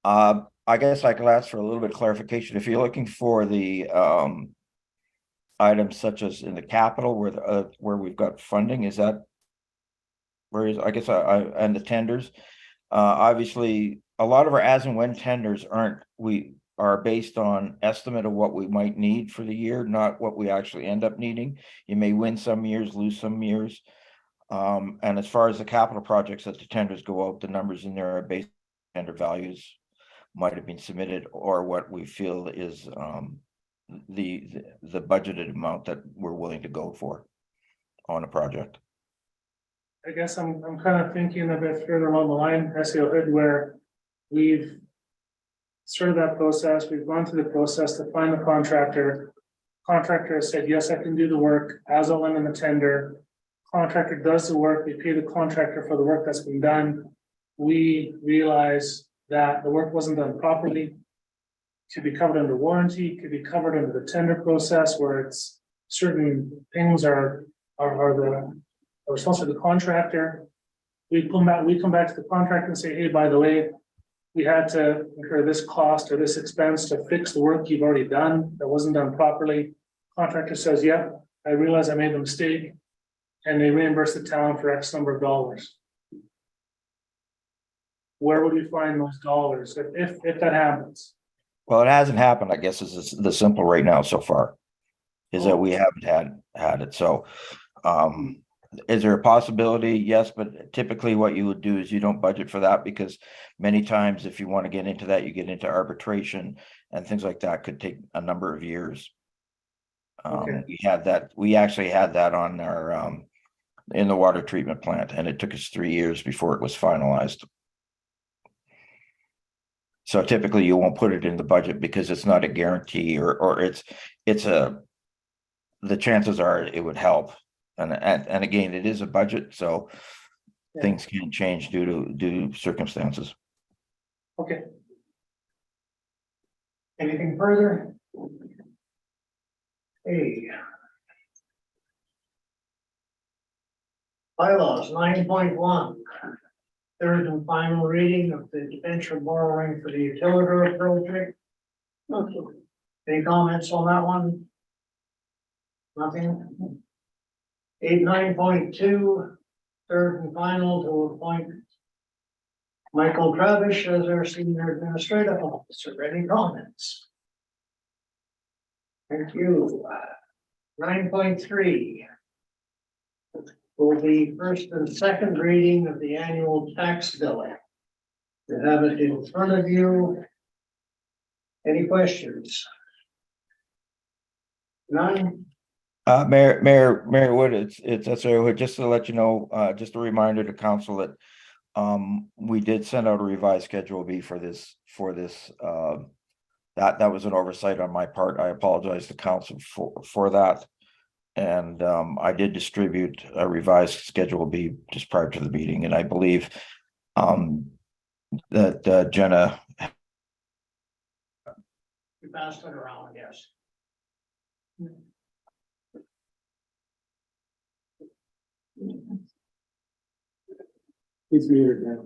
I guess I could ask for a little bit of clarification. If you're looking for the items such as in the capital where we've got funding, is that where is, I guess and the tenders, obviously a lot of our as and when tenders are based on estimate of what we might need for the year, not what we actually end up needing. You may win some years, lose some years. And as far as the capital projects that the tenders go out, the numbers in there are based on tender values might have been submitted or what we feel is the budgeted amount that we're willing to go for on a project. I guess I'm kind of thinking a bit further along the line, SEO Hood, where we've started that process, we've gone through the process to find the contractor. Contractor has said, yes, I can do the work as outlined in the tender. Contractor does the work, we pay the contractor for the work that's been done. We realize that the work wasn't done properly. Could be covered under warranty, could be covered under the tender process where it's certain things are the responsibility of the contractor. We come back to the contractor and say, hey, by the way, we had to incur this cost or this expense to fix the work you've already done that wasn't done properly. Contractor says, yeah, I realize I made a mistake, and they reimburse the town for X number of dollars. Where would we find those dollars if that happens? Well, it hasn't happened, I guess, is the simple right now so far, is that we haven't had it. So, is there a possibility? Yes, but typically what you would do is you don't budget for that because many times if you want to get into that, you get into arbitration and things like that could take a number of years. Okay. We actually had that on our, in the water treatment plant, and it took us 3 years before it was finalized. So typically you won't put it in the budget because it's not a guarantee or the chances are it would help. And again, it is a budget, so things can change due to circumstances. Okay. Anything further? Hey. Bylaws 9.1. Third and final reading of the debenture borrowing for the utility project. Any comments on that one? Nothing. 9.2, third and final to appoint Michael Travish as our senior administrative officer. Any comments? Thank you. 9.3. Will be first and second reading of the annual tax billing. You have it in front of you. Any questions? None? Mayor Wood, it's just to let you know, just a reminder to council that we did send out a revised Schedule B for this that was an oversight on my part. I apologize to council for that. And I did distribute a revised Schedule B just prior to the meeting, and I believe that Jenna. You passed it around, yes. He's muted now.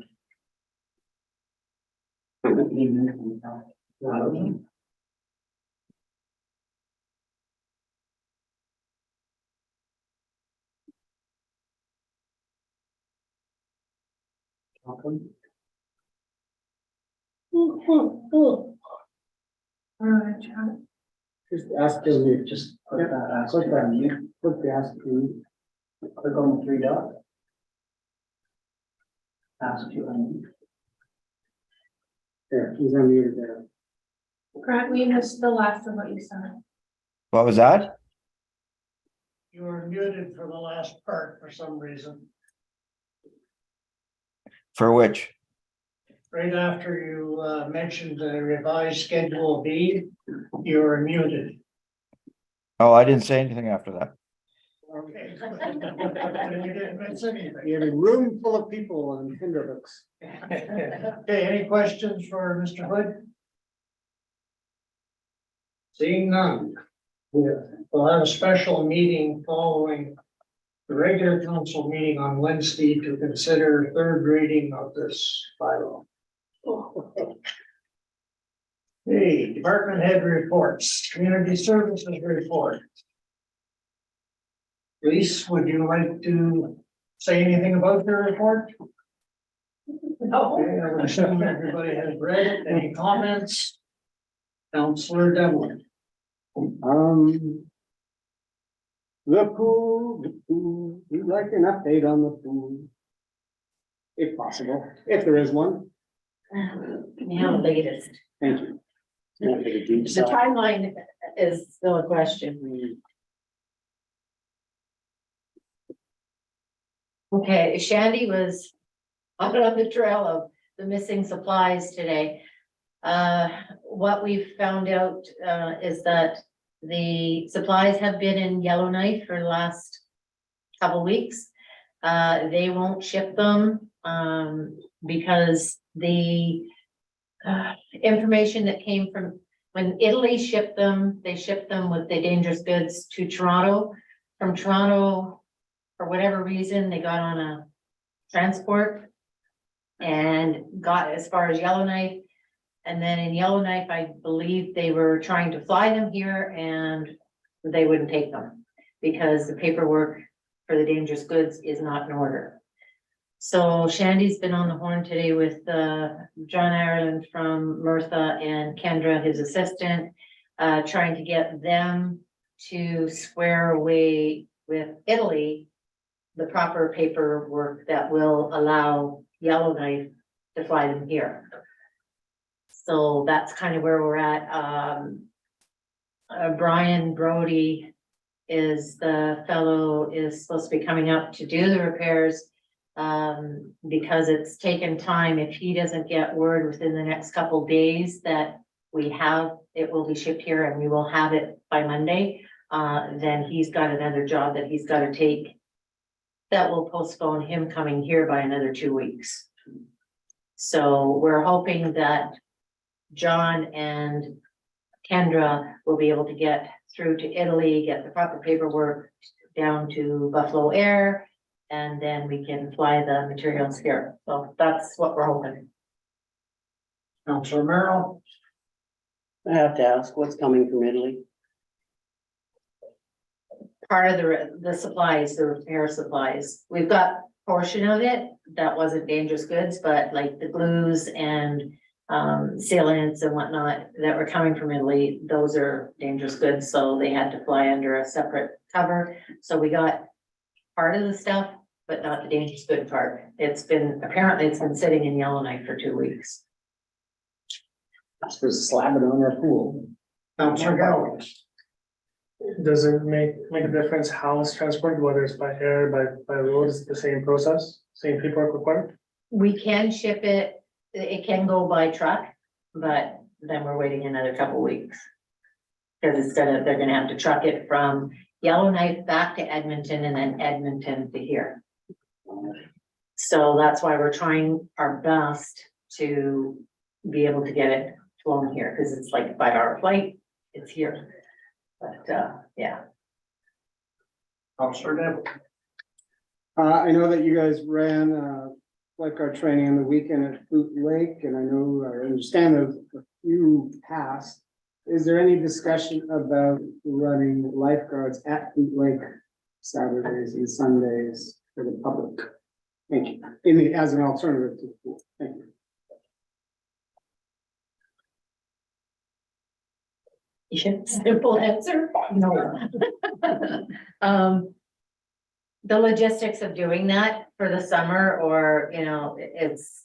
Welcome. Just ask them to Just click that, ask click to that. unmute, Click the ask to click on the three dots. Ask to unmute. there. He's unmuted there. Grant, we missed the last of what you said. What was that? You were muted for the last part for some reason. For which? Right after you mentioned the revised Schedule B, you were muted. Oh, I didn't say anything after that. Okay. You didn't miss anything. We have a room full of people on Tinder hooks. Okay, any questions for Mr. Hood? Seeing none. We'll have a special meeting following the regular council meeting on Wednesday to consider third reading of this bylaw. Hey, department head reports, community services report. Lisa, would you like to say anything about your report? No. Okay, I would assume everybody has read it. Any comments? Counselor Devlin. The pool, we'd like an update on the pool. If possible, if there is one, Now the latest. thank you. The timeline is still a question. Okay, Shandy was out on the trail of the missing supplies today. What we've found out, is that the supplies have been in Yellowknife for the last couple weeks. They won't ship them, because the information that came from, when Italy shipped them, they shipped them with the dangerous goods to Toronto. From Toronto, for whatever reason, they got on a transport and got as far as Yellowknife. And then in Yellowknife, I believe they were trying to fly them here and they wouldn't take them because the paperwork for the dangerous goods is not in order. So Shandy's been on the horn today with John Ireland from Mertha and Kendra, his assistant, trying to get them to square away with Italy the proper paperwork that will allow Yellowknife to fly them here. So that's kind of where we're at. Brian Brody is the fellow is supposed to be coming up to do the repairs. Because it's taken time, if he doesn't get word within the next couple days that we have, it will be shipped here and we will have it by Monday. Then he's got another job that he's got to take. That will postpone him coming here by another 2 weeks. So we're hoping that John and Kendra will be able to get through to Italy, get the proper paperwork down to Buffalo Air, and then we can fly the materials here. So that's what we're hoping. Counselor Merrill. I have to ask, what's coming from Italy? Part of the supplies, the repair supplies. We've got a portion of it that wasn't dangerous goods, but like the glues and sealants and whatnot that were coming from Italy, those are dangerous goods, so they had to fly under a separate cover. So we got part of the stuff, but not the dangerous good part. Apparently it's been sitting in Yellowknife for 2 weeks. Just for slamming on our pool. Counselor Galloway. Does it make a difference how it's transported, whether it's by air, by road, is it the same process, same paperwork required? We can ship it, it can go by truck, but then we're waiting another couple weeks. Because they're gonna have to truck it from Yellowknife back to Edmonton and then Edmonton to here. So that's why we're trying our best to be able to get it flown here, because it's like a 5-hour flight, it's here. But, yeah. Counselor Devlin. I know that you guys ran lifeguard training on the weekend at Boot Lake, and I understand a few passed. Is there any discussion about running lifeguards at Boot Lake Saturdays and Sundays for the public? Thank you. As an alternative to the pool. Thank you. Yeah, simple answer, no. The logistics of doing that for the summer, or, you know, it's.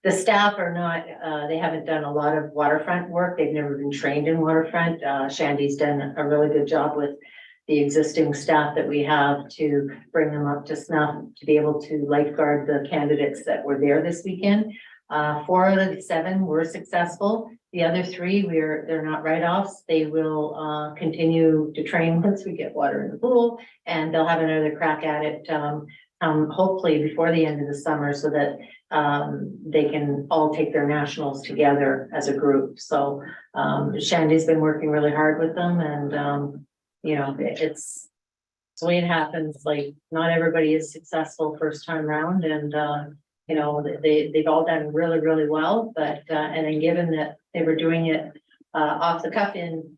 The staff are not, they haven't done a lot of waterfront work, they've never been trained in waterfront, Shandy's done a really good job with. The existing staff that we have to bring them up to snuff, to be able to lifeguard the candidates that were there this weekend. 4 out of the 7 were successful. The other 3, they're not write-offs. They will continue to train once we get water in the pool, and they'll have another crack at it, hopefully before the end of the summer, so that they can all take their nationals together as a group. So Shandy's been working really hard with them, and you know, it's the way it happens. Like, not everybody is successful first time round, and you know, they've all done really, really well. But and then given that they were doing it off the cuff in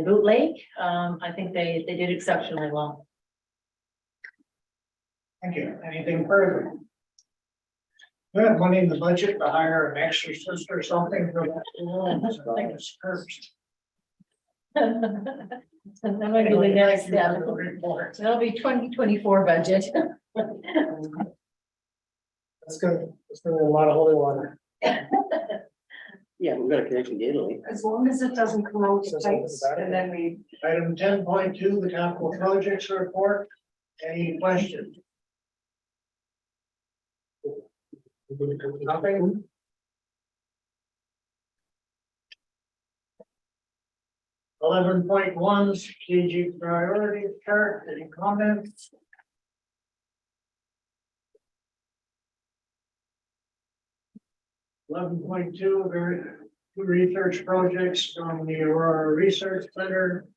Boot Lake, I think they did exceptionally well. Thank you. Anything further? We have money in the budget to hire an exorcist or something for that pool, so it's cursed. And then we'll do the next Thank you step. for the report. It'll be 2024 budget. That's good. It's gonna be a lot of holy water. Yeah, we've got a connection to Italy. As long as it doesn't come out to pipes, and then we. Item 10.2, the capital projects report. Any questions? Nothing? .1 strategic priorities chart. Any comments? 11.2, very two research projects from the Aurora Research Center.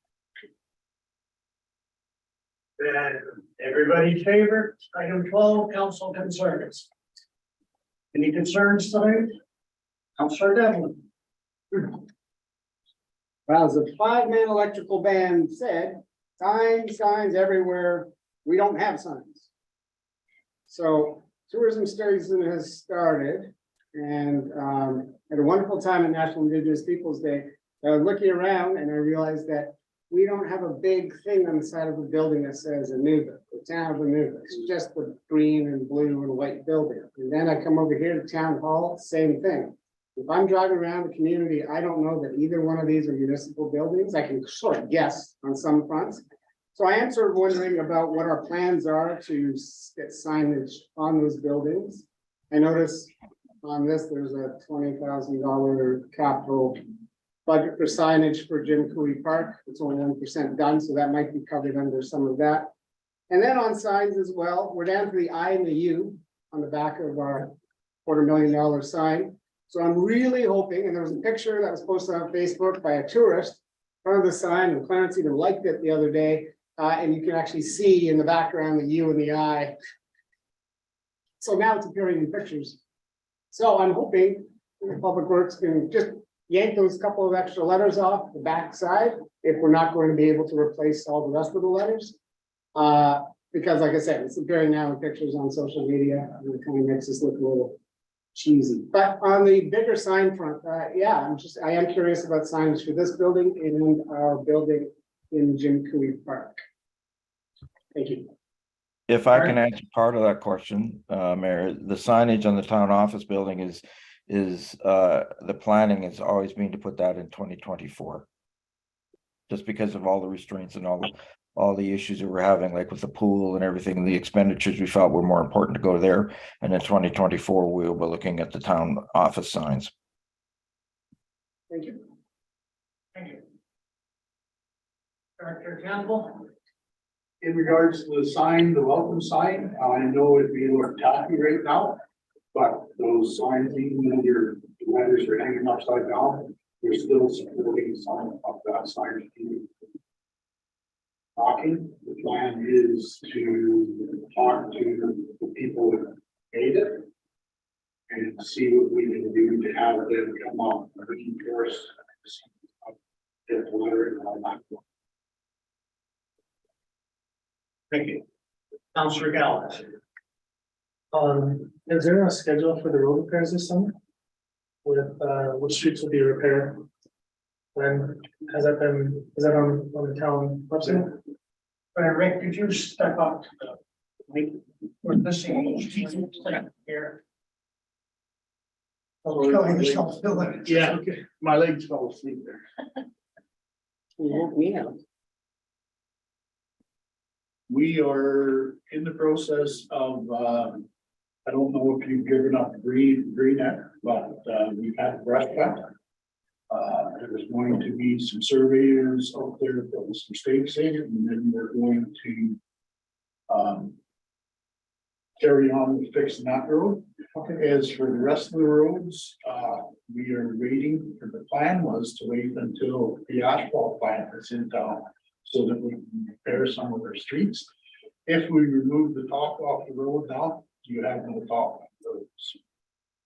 And everybody's favorite, item 12, council concerns. Any concerns tonight? Councilor Devlin. Well, as a 5-man electrical band said, signs everywhere. We don't have signs. So tourism season has started, and had a wonderful time at National Indigenous Peoples Day. I was looking around and I realized that we don't have a big thing on the side of the building that says Inuvik, the town of Inuvik. It's just the green and blue and white building. And then I come over here to town hall, same thing. If I'm driving around the community, I don't know that either one of these are municipal buildings. I can sort of guess on some fronts. So I am sort of wondering about what our plans are to get signage on those buildings. I noticed on this, there's a $20,000 capital budget for signage for Jim Cooey Park. It's only 1% done, so that might be covered under some of that. And then on signs as well, we're down to the I and the U on the back of our $250,000 sign. So I'm really hoping, and there was a picture that was posted on Facebook by a tourist in front of the sign, and Clarence even liked it the other day. And you can actually see in the background the U and the I. So now it's appearing in pictures. So I'm hoping the Public Works can just yank those couple of extra letters off the back side if we're not going to be able to replace all the rest of the letters. Because like I said, it's appearing now in pictures on social media, and it kind of makes us look a little cheesy. But on the bigger sign front, yeah, I am curious about signs for this building and our building in Jim Cooey Park. Thank you. If I can answer part of that question, Mayor, the signage on the town office building is the planning has always been to put that in 2024. Just because of all the restraints and all the issues that we're having, like with the pool and everything, the expenditures we felt were more important to go there. And in 2024, we'll be looking at the town office signs. Thank you. Thank you. Director Campbell. In regards to the sign, the welcome sign, I know it'd be a little tacky right now, but those signs, even when your letters are hanging upside down, there's still supporting sign of that sign. Talking, the plan is to talk to the people that made it and see what we can do to have them come up and reinforce the letter and all that. Thank you. Councilor Gallagher. Is there a schedule for the road repairs this summer? With, which streets will be repaired? When, has that been, is that on the town website? Rick, could you step up to the, we're missing here. Yeah, okay, my legs fell asleep there. You woke me up. We are in the process of, I don't know if you've given up green net, but, we've had brush cut. There's going to be some surveyors out there that was some stakes in, and then we're going to, carry on with fixing that road. As for the rest of the roads, we are waiting, for the plan was to wait until the asphalt plant is in town, so that we can repair some of our streets. If we remove the top off the road now, you have no top on the roads.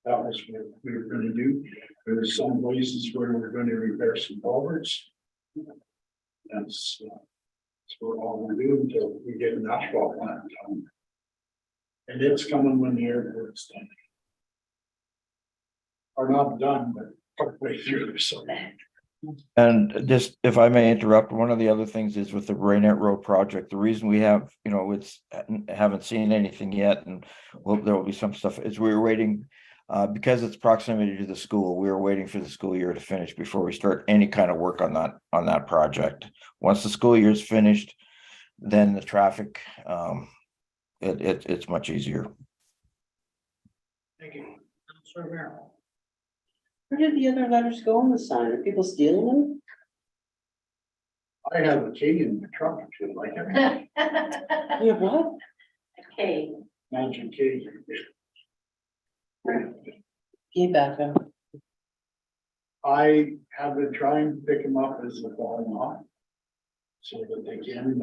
That was what we were gonna do. There's some places where we're gonna repair some culverts. That's what all we're doing until we get an asphalt plant in town. And it's coming when the airport's done. Or not done, but partway through, so. And just, if I may interrupt, one of the other things is with the Raynette Road project, the reason we have, it's, haven't seen anything yet, and there will be some stuff, is we were waiting, because it's proximity to the school, we were waiting for the school year to finish before we start any kind of work on that project. Once the school year is finished, then the traffic, it's much easier. Thank you. Councilor Merrill. Where did the other letters go on the sign? Are people stealing them? I have a key in the truck, if you like it. You have what? Okay, Magic key. Get back up. I have been trying to pick them up as they're falling off. So that they can,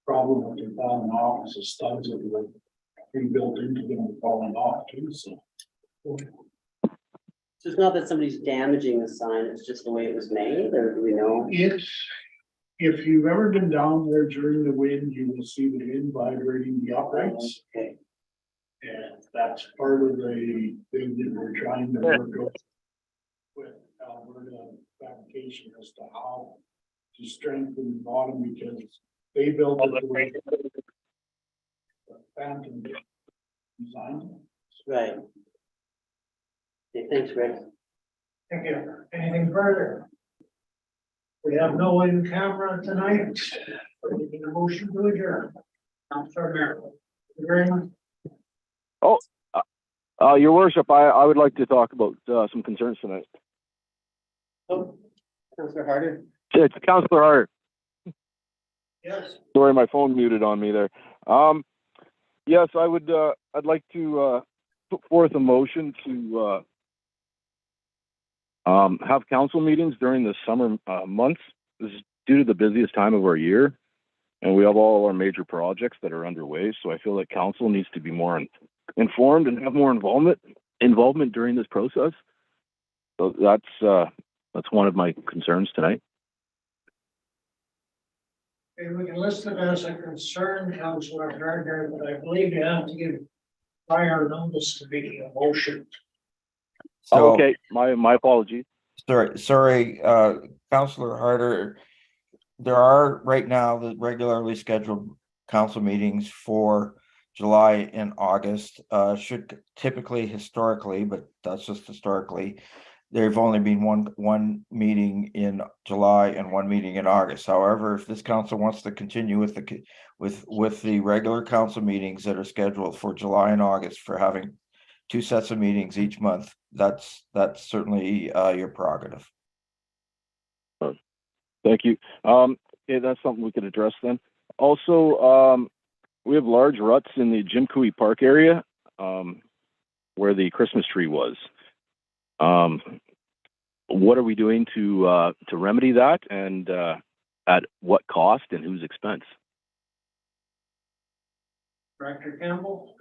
problem with them falling off is the studs that were pre-built into them falling off too, so. So it's not that somebody's damaging the sign, it's just the way it was made, or do we know? It's, if you've ever been down there during the wind, you will see the wind vibrating the uprights. Okay. And that's part of the thing that we're trying to work with Alberta fabrication as to how to strengthen the bottom, because they built it the way the Phantom designed. Right. Okay, thanks, Rick. Thank you. Anything further? We have no in camera tonight. We're making a motion to adjourn. Councilor Merrill. Very much. Your worship, I would like to talk about some concerns tonight. Oh, Councilor Harder. It's Councilor Hart. Yes. Sorry, my phone muted on me there. Yes, I would. I'd like to put forth a motion to have council meetings during the summer months. This is due to the busiest time of our year, and we have all our major projects that are underway. So I feel like council needs to be more informed and have more involvement during this process. So that's one of my concerns tonight. And we can list it as a concern, Councilor Gardner, but I believe you have to give prior notice to be a motion. So, Okay, my apologies. sorry, Councilor Harder, there are right now the regularly scheduled council meetings for July and August, should typically historically, but that's just historically, there've only been one meeting in July and one meeting in August. However, if this council wants to continue with the regular council meetings that are scheduled for July and August, for having 2 sets of meetings each month, that's certainly your prerogative. Thank you. Yeah, that's something we could address then. Also, we have large ruts in the Jim Cooey Park area, where the Christmas tree was. What are we doing to remedy that, and at what cost and whose expense? Director Campbell.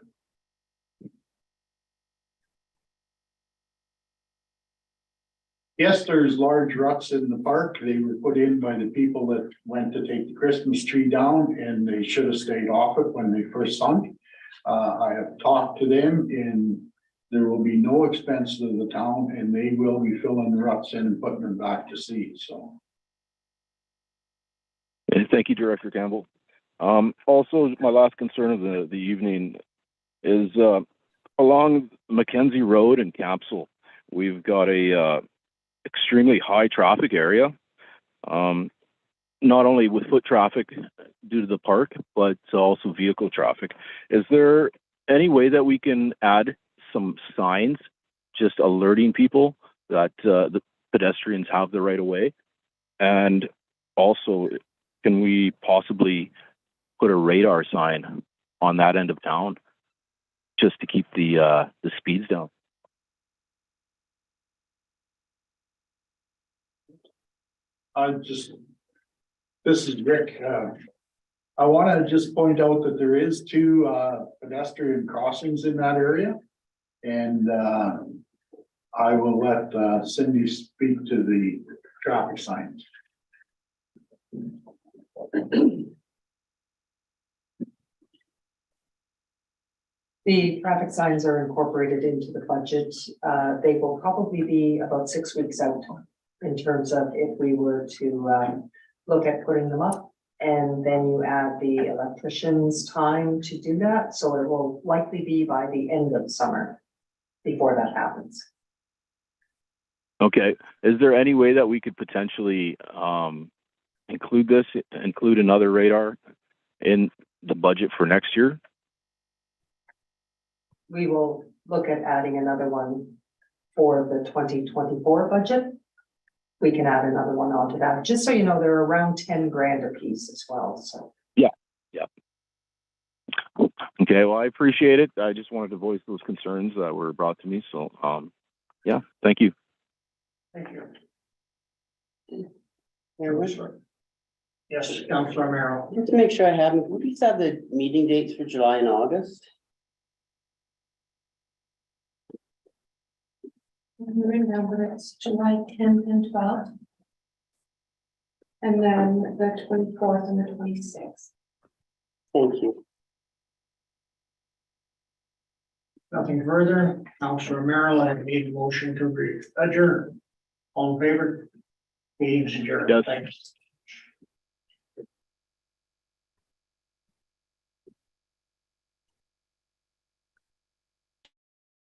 Yes, there's large ruts in the park. They were put in by the people that went to take the Christmas tree down, and they should have stayed off it when they first sunk. I have talked to them and there will be no expense to the town and they will be filling the ruts in and putting them back to sea, so. And thank you, Director Campbell. Also, my last concern of the evening is along Mackenzie Road and Capsule. We've got a extremely high traffic area, not only with foot traffic due to the park, but also vehicle traffic. Is there any way that we can add some signs, just alerting people that the pedestrians have the right of way? And also, can we possibly put a radar sign on that end of town just to keep the speeds down? This is Rick. I want to just point out that there is 2 pedestrian crossings in that area. And I will let Cindy speak to the traffic signs. The traffic signs are incorporated into the budget. They will probably be about 6 weeks out in terms of if we were to look at putting them up. And then you add the electrician's time to do that. So it will likely be by the end of summer before that happens. Okay. Is there any way that we could potentially include another radar in the budget for next year? We will look at adding another one for the 2024 budget. We can add another one onto that, just so you know, they're around 10 grand a piece as well, so. Yeah. Okay, well, I appreciate it. I just wanted to voice those concerns that were brought to me, so, yeah, thank you. Thank you. Yes, Yes, Councilor Merrill. just to make sure I have them, can we just have the meeting dates for July and August? Remember, it's July 10th and 12th. And then the 24th and the 26th. Thank you. Nothing further. Councilor Merrill, I need a motion to adjourn. All in favor? Meeting's adjourned. Yes. Thanks.